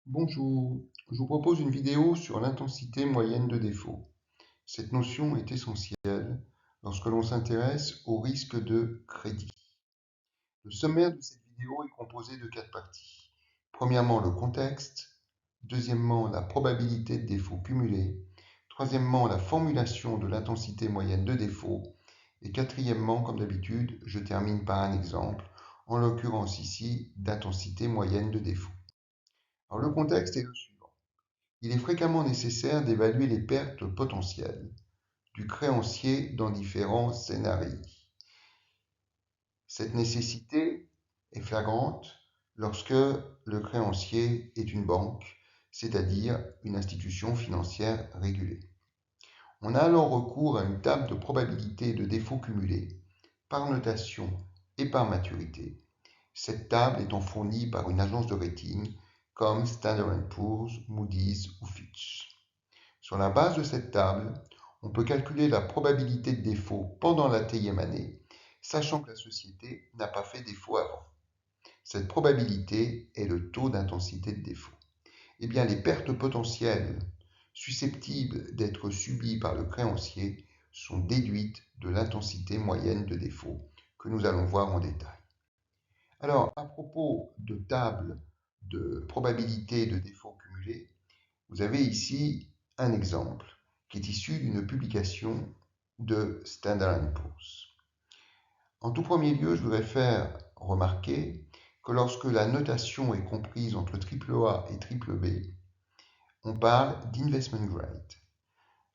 Bonjour, je vous propose une vidéo sur l'intensité moyenne de défaut. Cette notion est essentielle lorsque l'on s'intéresse au risque de crédit. Le sommaire de cette vidéo est composé de 4 parties. Premièrement, le contexte. Deuxièmement, la probabilité de défaut cumulé. Troisièmement, la formulation de l'intensité moyenne de défaut. Et quatrièmement, comme d'habitude, je termine par un exemple, en l'occurrence ici d'intensité moyenne de défaut. Alors, le contexte est le suivant. Il est fréquemment nécessaire d'évaluer les pertes potentielles du créancier dans différents scénarios. Cette nécessité est flagrante lorsque le créancier est une banque, c'est-à-dire une institution financière régulée. On a alors recours à une table de probabilité de défaut cumulé par notation et par maturité. Cette table étant fournie par une agence de rating comme Standard & Poor's, Moody's ou Fitch. Sur la base de cette table, on peut calculer la probabilité de défaut pendant la T-ième année, sachant que la société n'a pas fait défaut avant. Cette probabilité est le taux d'intensité de défaut. Eh bien, les pertes potentielles susceptibles d'être subies par le créancier sont déduites de l'intensité moyenne de défaut, que nous allons voir en détail. Alors, à propos de table de probabilité de défaut cumulé, vous avez ici un exemple qui est issu d'une publication de Standard & Poor's. En tout premier lieu, je voudrais faire remarquer que lorsque la notation est comprise entre AAA et BBB, on parle d'investment grade.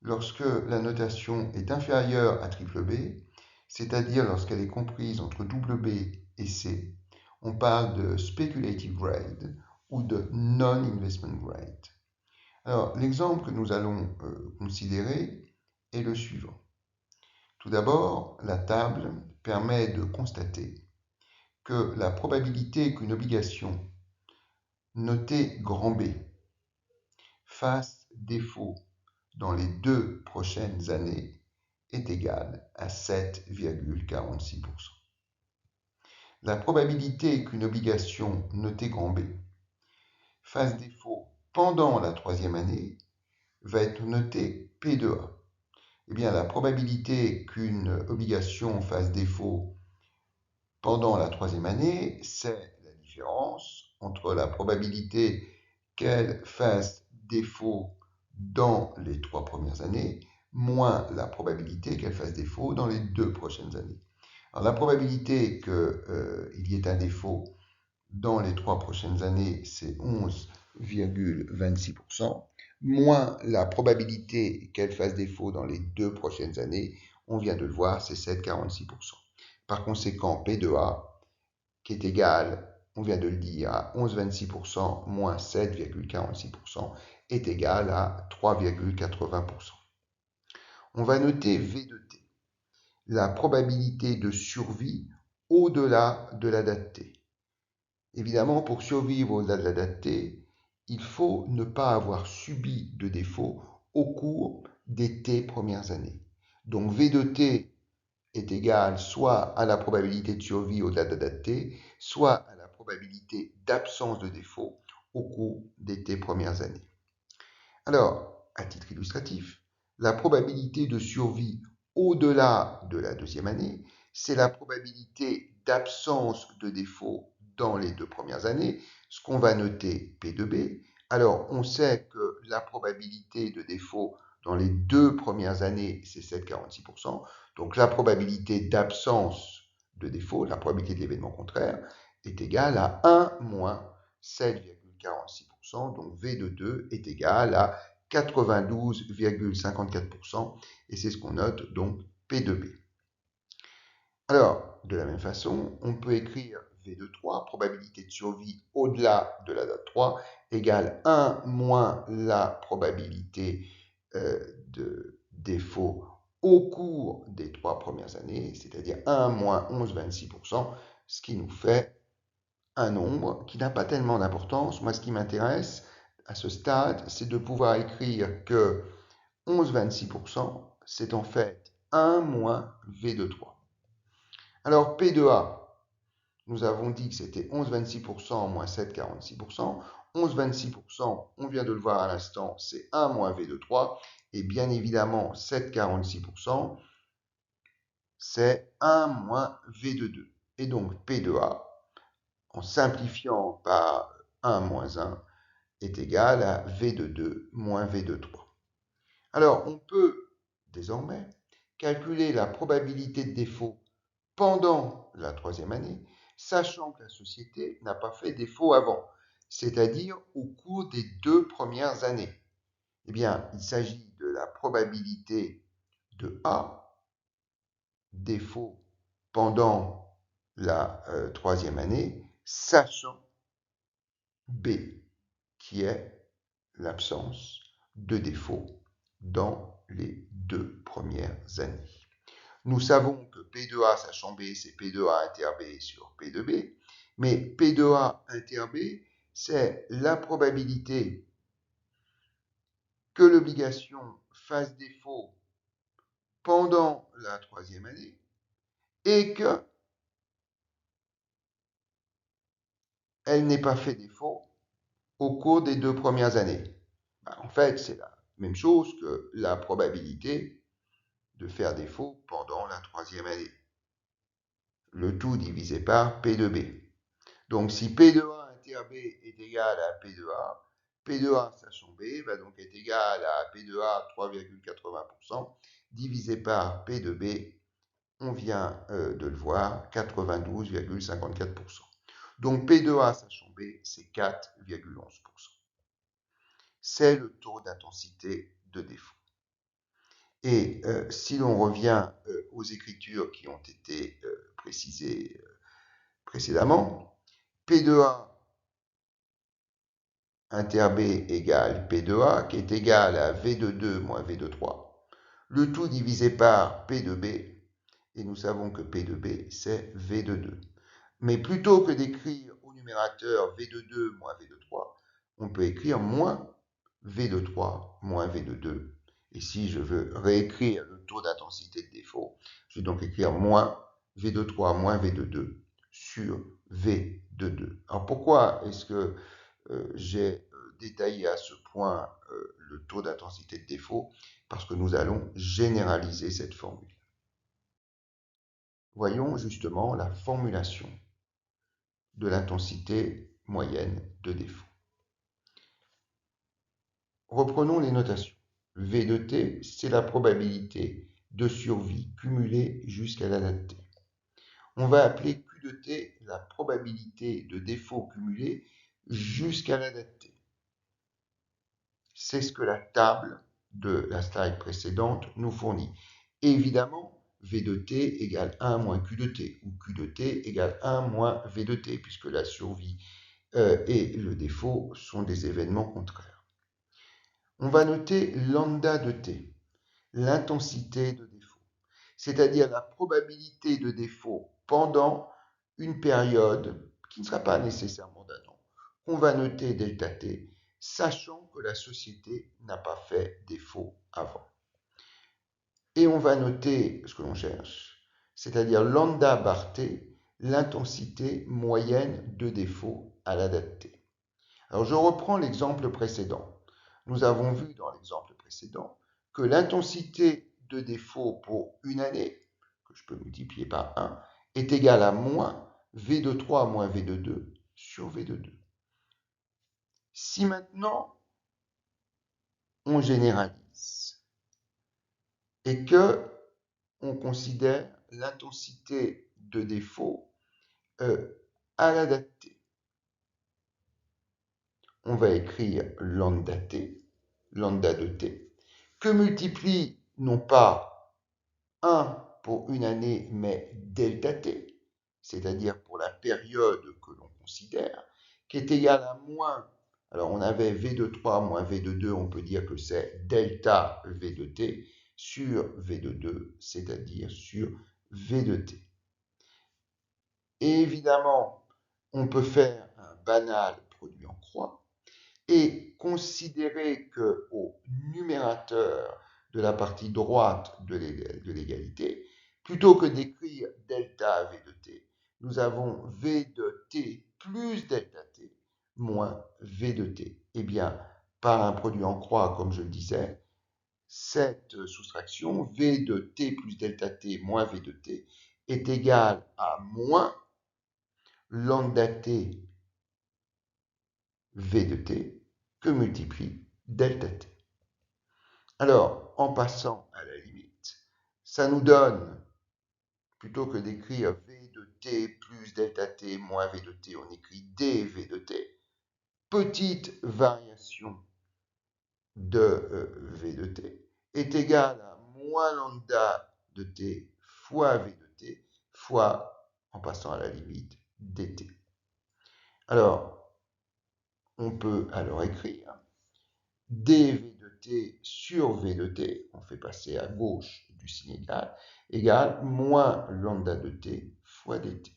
Lorsque la notation est inférieure à BBB, c'est-à-dire lorsqu'elle est comprise entre BB et C, on parle de speculative grade ou de non-investment grade. Alors, l'exemple que nous allons considérer est le suivant. Tout d'abord, la table permet de constater que la probabilité qu'une obligation notée grand B fasse défaut dans les 2 prochaines années est égale à 7,46%. La probabilité qu'une obligation notée grand B fasse défaut pendant la 3e année va être notée P2A. Eh bien, la probabilité qu'une obligation fasse défaut pendant la 3e année, c'est la différence entre la probabilité qu'elle fasse défaut dans les 3 premières années, moins la probabilité qu'elle fasse défaut dans les 2 prochaines années. Alors, la probabilité qu'il y ait un défaut dans les 3 prochaines années, c'est 11,26%, moins la probabilité qu'elle fasse défaut dans les 2 prochaines années, on vient de le voir, c'est 7,46%. Par conséquent, P2A, qui est égal, on vient de le dire, à 11,26% moins 7,46%, est égal à 3,80%. On va noter V de T, la probabilité de survie au-delà de la date T. Évidemment, pour survivre au-delà de la date T, il faut ne pas avoir subi de défaut au cours des T premières années. Donc V de T est égal soit à la probabilité de survie au-delà de la date T, soit à la probabilité d'absence de défaut au cours des T premières années. Alors, à titre illustratif, la probabilité de survie au-delà de la 2e année, c'est la probabilité d'absence de défaut dans les 2 premières années, ce qu'on va noter P de B. Alors, on sait que la probabilité de défaut dans les 2 premières années, c'est 7,46%. Donc, la probabilité d'absence de défaut, la probabilité de l'événement contraire, est égale à 1 moins 7,46%. Donc, V de 2 est égal à 92,54%. Et c'est ce qu'on note, donc, P de B. Alors, de la même façon, on peut écrire V de 3, probabilité de survie au-delà de la date 3, égale 1 moins la probabilité de défaut au cours des 3 premières années, c'est-à-dire 1 moins 11,26%, ce qui nous fait un nombre qui n'a pas tellement d'importance. Moi, ce qui m'intéresse à ce stade, c'est de pouvoir écrire que 11,26%, c'est en fait 1 moins V de 3. Alors, P de A, nous avons dit que c'était 11,26% moins 7,46%. 11,26%, on vient de le voir à l'instant, c'est 1 moins V de 3. Et bien évidemment, 7,46%, c'est 1 moins V de 2. Et donc, P de A, en simplifiant par 1 moins 1, est égal à V de 2 moins V de 3. Alors, on peut désormais calculer la probabilité de défaut pendant la troisième année, sachant que la société n'a pas fait défaut avant, c'est-à-dire au cours des 2 premières années. Eh bien, il s'agit de la probabilité de A, défaut pendant la troisième année, sachant B, qui est l'absence de défaut dans les 2 premières années. Nous savons que P de A sachant B, c'est P de A inter B sur P de B, mais P de A inter B, c'est la probabilité que l'obligation fasse défaut pendant la troisième année et qu'elle n'ait pas fait défaut au cours des 2 premières années. En fait, c'est la même chose que la probabilité de faire défaut pendant la troisième année. Le tout divisé par P de B. Donc, si P de A inter B est égal à P de A, P de A sachant B va donc être égal à P de A 3,80% divisé par P de B, on vient de le voir, 92,54%. Donc, P de A sachant B, c'est 4,11%. C'est le taux d'intensité de défaut. Et si l'on revient aux écritures qui ont été précisées précédemment, P de A inter B égale P de A, qui est égal à V de 2 moins V de 3. Le tout divisé par P de B, et nous savons que P de B, c'est V de 2. Mais plutôt que d'écrire au numérateur V de 2 moins V de 3, on peut écrire moins V de 3 moins V de 2. Et si je veux réécrire le taux d'intensité de défaut, je vais donc écrire moins V de 3 moins V de 2 sur V de 2. Alors pourquoi est-ce que j'ai détaillé à ce point le taux d'intensité de défaut? Parce que nous allons généraliser cette formule. Voyons justement la formulation de l'intensité moyenne de défaut. Reprenons les notations. V de t, c'est la probabilité de survie cumulée jusqu'à la date t. On va appeler Q de t la probabilité de défaut cumulée jusqu'à la date t. C'est ce que la table de la slide précédente nous fournit. Évidemment, V de t égale 1 moins Q de t, ou Q de t égale 1 moins V de t, puisque la survie et le défaut sont des événements contraires. On va noter lambda de t, l'intensité de défaut, c'est-à-dire la probabilité de défaut pendant une période qui ne sera pas nécessairement d'un an. On va noter delta t, sachant que la société n'a pas fait défaut avant. Et on va noter ce que l'on cherche, c'est-à-dire lambda bar t, l'intensité moyenne de défaut à la date t. Alors je reprends l'exemple précédent. Nous avons vu dans l'exemple précédent que l'intensité de défaut pour une année, que je peux multiplier par 1, est égale à moins V de 3 moins V de 2 sur V de 2. Si maintenant on généralise et que on considère l'intensité de défaut à la date t, on va écrire lambda t, lambda de t, que multiplie non pas 1 pour une année, mais delta t, c'est-à-dire pour la période que l'on considère, qui est égale à moins, alors on avait V de 3 moins V de 2, on peut dire que c'est delta V de t sur V de 2, c'est-à-dire sur V de t. Et évidemment, on peut faire un banal produit en croix et considérer qu'au numérateur de la partie droite de l'égalité, plutôt que d'écrire delta V de t, nous avons V de t plus delta t moins V de t. Eh bien, par un produit en croix, comme je le disais, cette soustraction, V de t plus delta t moins V de t, est égale à moins lambda t V de t que multiplie delta t. Alors, en passant à la limite, ça nous donne, plutôt que d'écrire V de t plus delta t moins V de t, on écrit dV de t, petite variation de V de t, est égale à moins lambda de t fois V de t fois, en passant à la limite, dt. Alors, on peut alors écrire dV de t sur V de t, on fait passer à gauche du signe égal, égale moins lambda de t fois dt.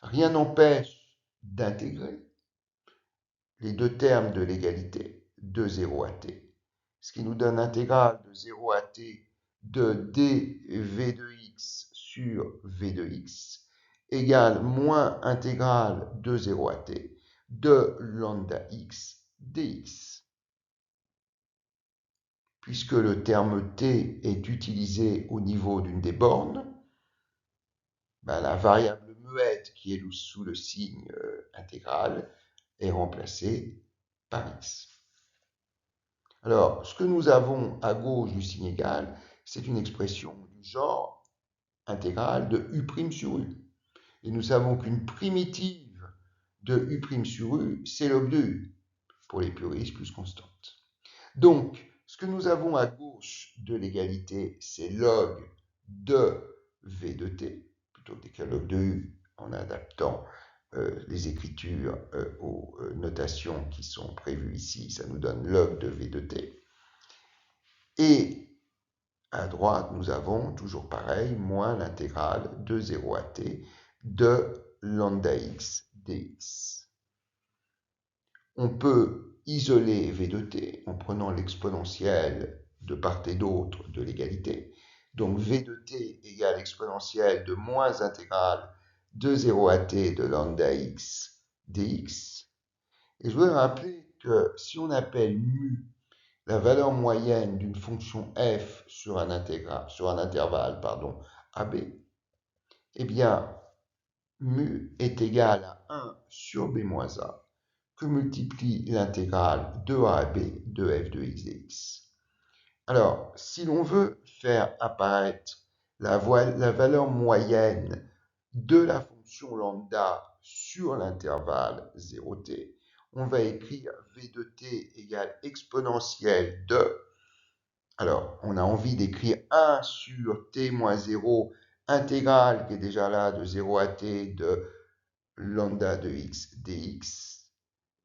Rien n'empêche d'intégrer les deux termes de l'égalité de 0 à t, ce qui nous donne l'intégrale de 0 à t de dv de x sur v de x égale moins intégrale de 0 à t de lambda x dx. Puisque le terme t est utilisé au niveau d'une des bornes, la variable muette qui est sous le signe intégral est remplacée par x. Alors, ce que nous avons à gauche du signe égal, c'est une expression du genre intégrale de u' sur u. Et nous savons qu'une primitive de u' sur u, c'est log de u, pour les puristes plus constante. Donc, ce que nous avons à gauche de l'égalité, c'est log de v de t, plutôt que d'écrire log de u en adaptant les écritures aux notations qui sont prévues ici, ça nous donne log de v de t. Et à droite, nous avons toujours pareil, moins l'intégrale de 0 à t de lambda x dx. On peut isoler v de t en prenant l'exponentielle de part et d'autre de l'égalité. Donc v de t égale exponentielle de moins intégrale de 0 à t de lambda x dx. Et je voudrais rappeler que si on appelle mu la valeur moyenne d'une fonction f sur un intervalle AB, eh bien, mu est égal à 1 sur b moins a que multiplie l'intégrale de a à b de f de x dx. Alors, si l'on veut faire apparaître la valeur moyenne de la fonction lambda sur l'intervalle 0t, on va écrire v de t égale exponentielle de, alors on a envie d'écrire 1 sur t moins 0, intégrale qui est déjà là de 0 à t de lambda de x dx,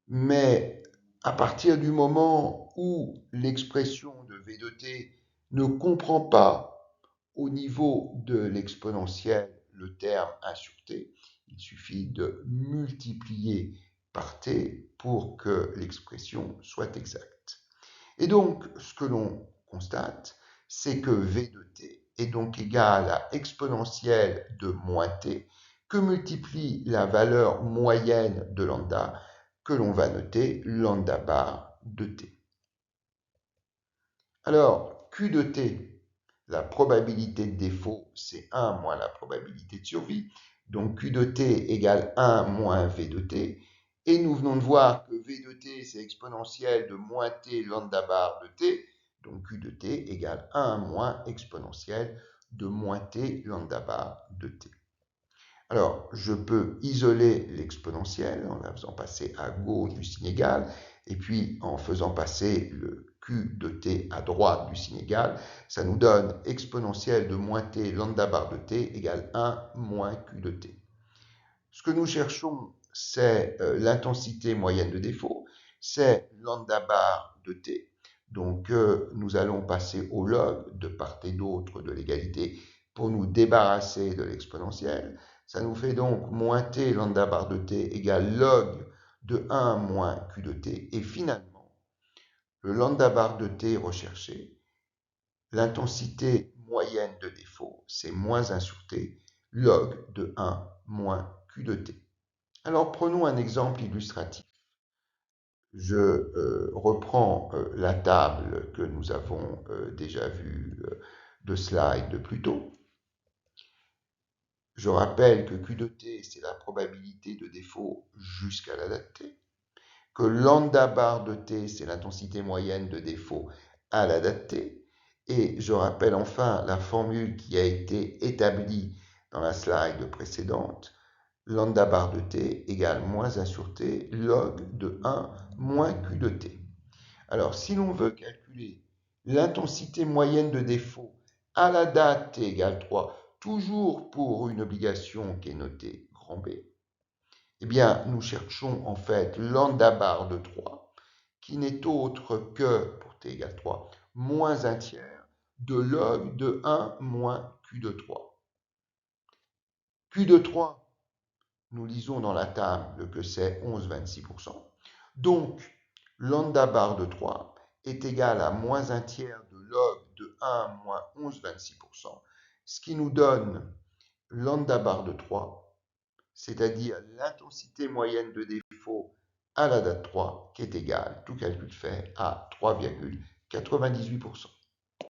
mais à partir du moment où l'expression de v de t ne comprend pas au niveau de l'exponentielle le terme 1 sur t, il suffit de multiplier par t pour que l'expression soit exacte. Et donc, ce que l'on constate, c'est que v de t est donc égal à exponentielle de moins t que multiplie la valeur moyenne de lambda que l'on va noter lambda bar de t. Alors, Q de t, la probabilité de défaut, c'est 1 moins la probabilité de survie. Donc, Q de t égale 1 moins V de t. Et nous venons de voir que V de t, c'est exponentielle de moins t lambda bar de t. Donc, Q de t égale 1 moins exponentielle de moins t lambda bar de t. Alors, je peux isoler l'exponentielle en la faisant passer à gauche du signe égal, et puis en faisant passer le Q de t à droite du signe égal, ça nous donne exponentielle de moins t lambda bar de t égale 1 moins Q de t. Ce que nous cherchons, c'est l'intensité moyenne de défaut, c'est lambda bar de t. Donc, nous allons passer au log de part et d'autre de l'égalité pour nous débarrasser de l'exponentielle. Ça nous fait donc moins t lambda bar de t égale log de 1 moins q de t. Et finalement, le lambda bar de t recherché, l'intensité moyenne de défaut, c'est moins 1 sur t, log de 1 moins Q de t. Alors prenons un exemple illustratif. Je reprends la table que nous avons déjà vue de slide plus tôt. Je rappelle que Q de t, c'est la probabilité de défaut jusqu'à la date t, que lambda bar de t, c'est l'intensité moyenne de défaut à la date t, et je rappelle enfin la formule qui a été établie dans la slide précédente, lambda bar de t égale moins 1 sur t log de 1 moins Q de t. Alors, si l'on veut calculer l'intensité moyenne de défaut à la date t égale 3, toujours pour une obligation qui est notée grand B, eh bien, nous cherchons en fait lambda bar de 3, qui n'est autre que, pour t égale 3, moins 1 tiers de log de 1 moins Q de 3. Q de 3, nous lisons dans la table que c'est 11,26%. Donc, lambda bar de 3 est égal à moins 1 tiers de log de 1 moins 11,26%, ce qui nous donne lambda bar de 3, c'est-à-dire l'intensité moyenne de défaut à la date 3, qui est égale, tout calcul fait, à 3,98%.